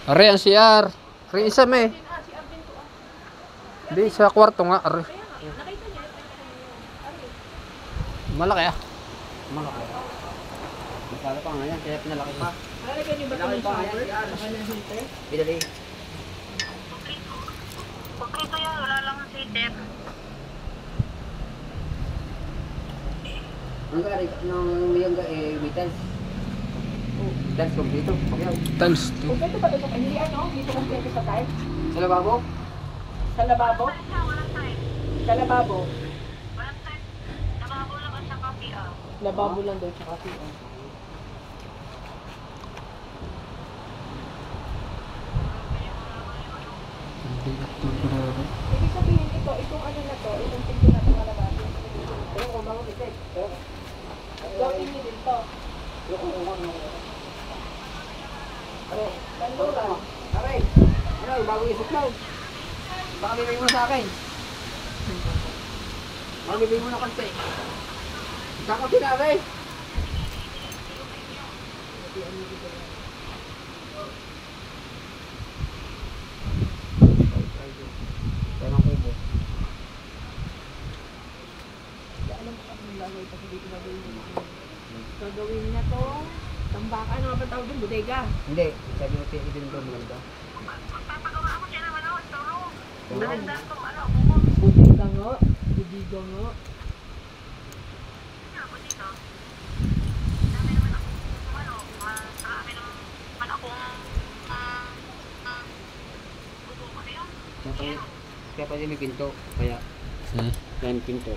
Are ang CR. Are isa me. Di sa kwarto nga. Are. Malaki ah. Malaki. Masala pa nga yan, kaya pinalaki pa. Lalagyan niyo ba ito ng shower? Saka ng heater? Bidali. Kumpleto yan, wala lang ang heater. Ang kari, nung mayang wittens. That's kompleto. Times 2. Kumpleto ba ito? Hindi ano? Dito kumpleto sa time? Sa lababo? Sa lababo? Walang time. Sa lababo? Walang time. Nababo lang at saka PR. Lababo lang daw tsaka PM. Ibig sabihin ito, itong ano na to, itong pinto na ito malababo. Pero kung mga bitek, gawin niyo din to. Ano? Aray! Ano? Bagong isip lang. Baka bibigay mo sa akin. Baka bibigay mo na konti. Kakapi na, aray! Tanong kubo. Gagawin na to. Tambakan, ano ba tawag doon? Bodega. Hindi. Sabi mo, ito yung maganda. Papagawa ako dyan naman ako, ito. Maganda itong ano, Bodega nga. Bodega nga. ako dito. Dami naman ako, ano, marami naman akong bubo ko na yun. Kaya pa din may pinto. Kaya, yan pinto.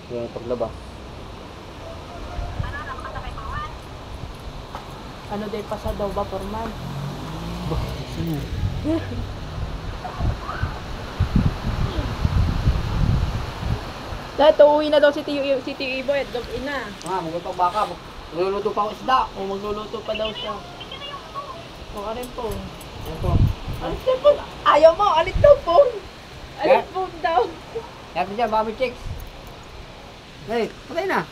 Kaya paglabas. Ano, nakakasakay pa man. Ano din pa sa daw ba, Forman? Dahil uwi na daw si Tio Ibo at gabi na. Magultong baka. Magluluto pa ako isda. O magluluto pa daw siya. O arin po. Ano po? Alit na po. Ayaw mo, alit daw po. Alit Yeah. po daw. Kaya pa dyan, baka may chicks. Hey, patay na.